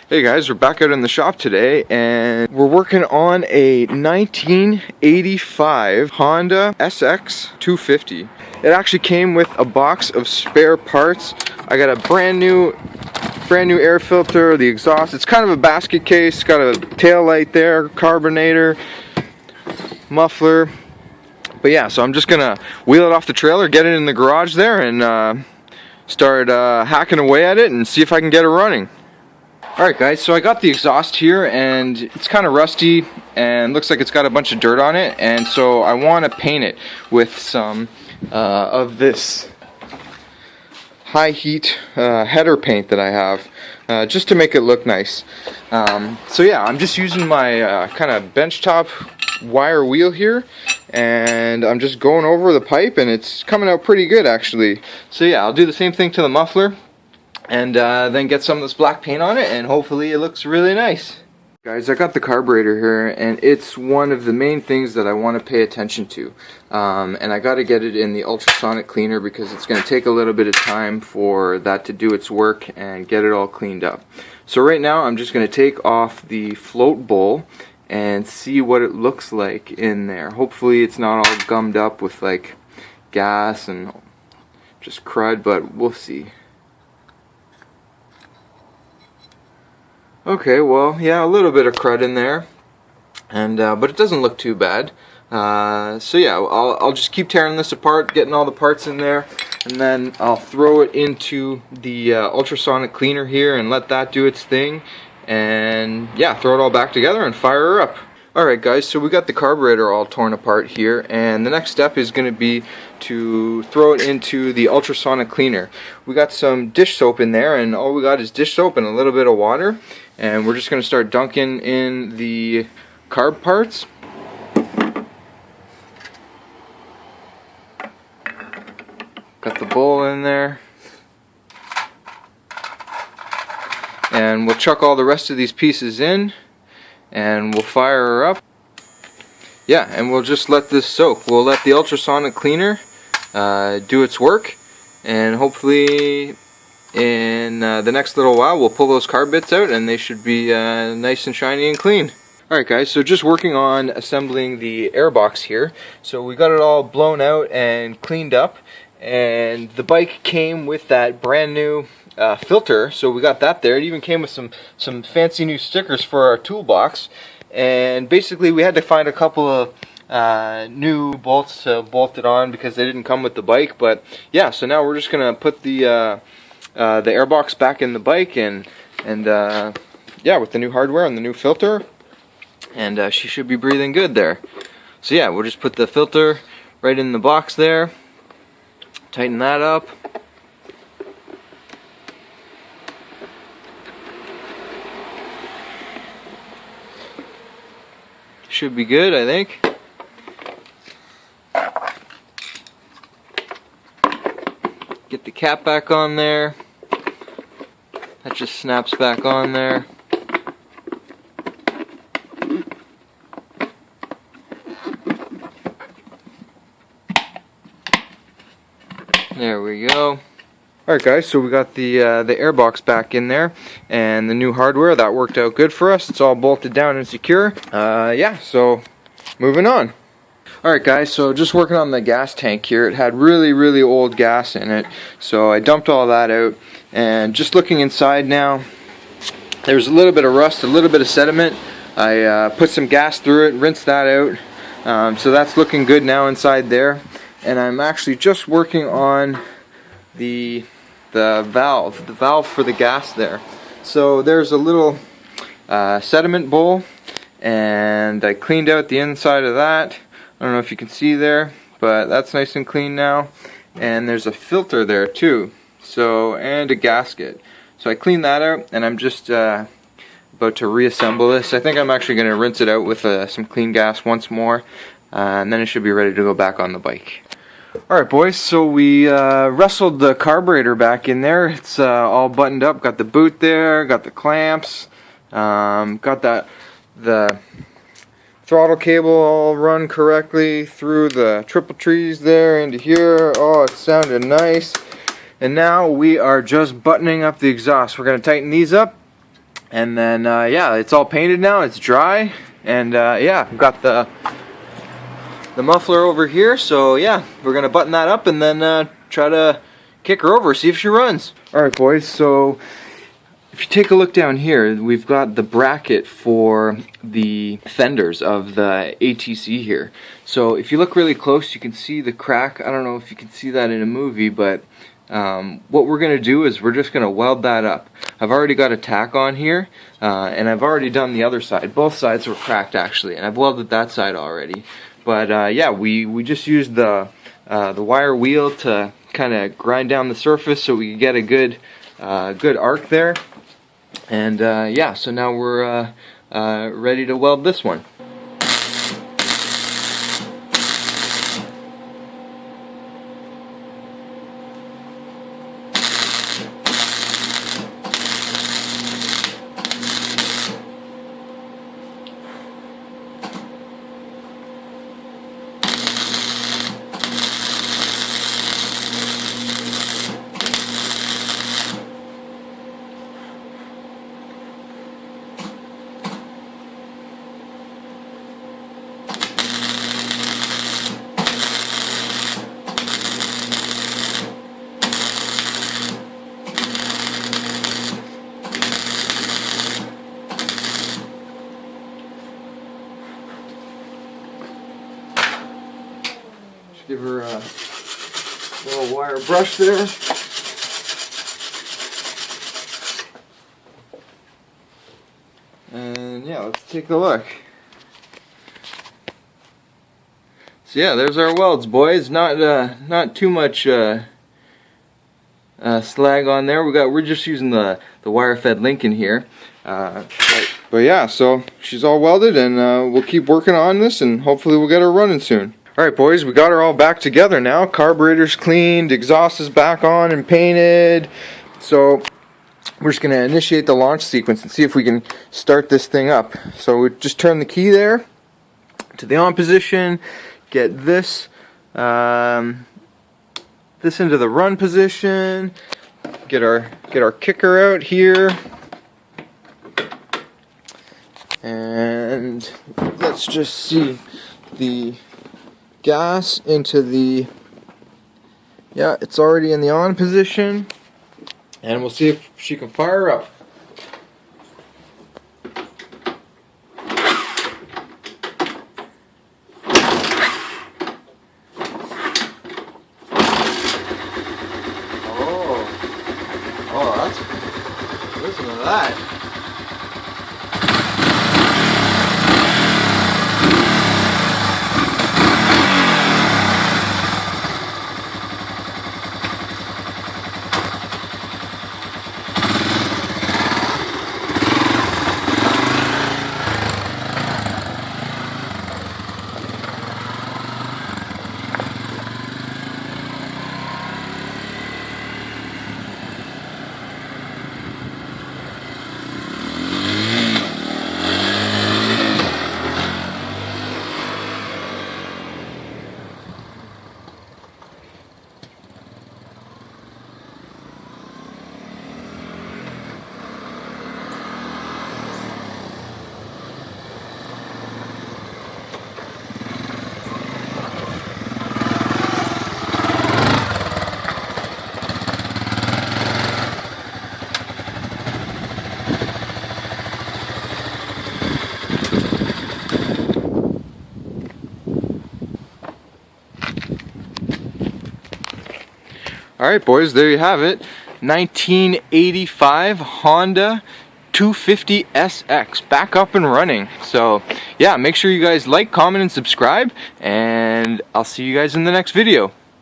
Hey guys, we're back out in the shop today and we're working on a 1985 Honda SX 250. It actually came with a box of spare parts. I got a brand new air filter, the exhaust. It's kind of a basket case, got a tail light there, carburetor, muffler. But yeah, so I'm just gonna wheel it off the trailer, get it in the garage there, and start hacking away at it and see if I can get it running. Alright guys, so I got the exhaust here and it's kind of rusty and looks like it's got a bunch of dirt on it, and so I want to paint it with some of this high heat header paint that I have, just to make it look nice. So yeah, I'm just using my kind of benchtop wire wheel here, and I'm just going over the pipe and it's coming out pretty good actually. So yeah, I'll do the same thing to the muffler and then get some of this black paint on it, and hopefully it looks really nice. Guys, I got the carburetor here and it's one of the main things that I want to pay attention to, and I got to get it in the ultrasonic cleaner because it's going to take a little bit of time for that to do its work and get it all cleaned up. So right now I'm just going to take off the float bowl and see what it looks like in there. Hopefully it's not all gummed up with like gas and just crud, but we'll see. Okay, well, yeah, a little bit of crud in there, and but it doesn't look too bad. So yeah, I'll just keep tearing this apart, getting all the parts in there, and then I'll throw it into the ultrasonic cleaner here and let that do its thing, and yeah, throw it all back together and fire her up. Alright guys, so we got the carburetor all torn apart here, and the next step is going to be to throw it into the ultrasonic cleaner. We got some dish soap in there, and all we got is dish soap and a little bit of water, and we're just going to start dunking in the carb parts. Got the bowl in there, and we'll chuck all the rest of these pieces in and we'll fire her up. Yeah, and we'll just let this soak. We'll let the ultrasonic cleaner do its work, and hopefully in the next little while we'll pull those carb bits out and they should be nice and shiny and clean. Alright guys, so just working on assembling the airbox here. So we got it all blown out and cleaned up, and the bike came with that brand new filter, so we got that there. It even came with some fancy new stickers for our toolbox, and basically we had to find a couple of new bolts to bolt it on because they didn't come with the bike. But yeah, so now we're just gonna put the airbox back in the bike, and yeah, with the new hardware and the new filter, and she should be breathing good there. So yeah, we'll just put the filter right in the box there, tighten that up. Should be good, I think. Get the cap back on there. That just snaps back on there. There we go. Alright guys, so we got the airbox back in there, and the new hardware, that worked out good for us. It's all bolted down and secure. Yeah, so moving on. Alright guys, so just working on the gas tank here. It had really old gas in it, so I dumped all that out, and just looking inside now, there's a little bit of rust, a little bit of sediment. I put some gas through it, rinsed that out, so that's looking good now inside there. And I'm actually just working on the valve for the gas there. So there's a little sediment bowl, and I cleaned out the inside of that. I don't know if you can see there, but that's nice and clean now. And there's a filter there too, so, and a gasket. So I cleaned that out, and I'm just about to reassemble this. I think I'm actually going to rinse it out with some clean gas once more, and then it should be ready to go back on the bike. Alright boys, so we wrestled the carburetor back in there. It's all buttoned up, got the boot there, got the clamps, got the throttle cable all run correctly through the triple trees there into here. Oh, it sounded nice. And now we are just buttoning up the exhaust. We're going to tighten these up, And then yeah, it's all painted now, it's dry, and yeah, I've got the muffler over here, so yeah, we're gonna button that up and then try to kick her over, see if she runs. Alright boys, so if you take a look down here, we've got the bracket for the fenders of the ATC here. So if you look really close, you can see the crack. I don't know if you can see that in a movie, but what we're going to do is we're just going to weld that up. I've already got a tack on here, and I've already done the other side. Both sides were cracked actually, and I've welded that side already. But yeah, we just used the wire wheel to kind of grind down the surface so we could get a good arc there. And yeah, so now we're ready to weld this one. Give her a little wire brush there. And yeah, let's take a look. So yeah, there's our welds, boys. Not too much slag on there. We're just using the wire-fed link in here. But yeah, so she's all welded, and we'll keep working on this, and hopefully we'll get her running soon. Alright boys, we got her all back together now. Carburetor's cleaned, exhaust is back on and painted. So we're just going to initiate the launch sequence and see if we can start this thing up. So we just turn the key there to the on position, get this into the run position, get our kicker out here, and let's just see the gas into the, yeah, it's already in the on position, and we'll see if she can fire up. Oh, listen to that. Alright boys, there you have it. 1985 Honda 250 SX, back up and running. So yeah, make sure you guys like, comment, and subscribe, and I'll see you guys in the next video.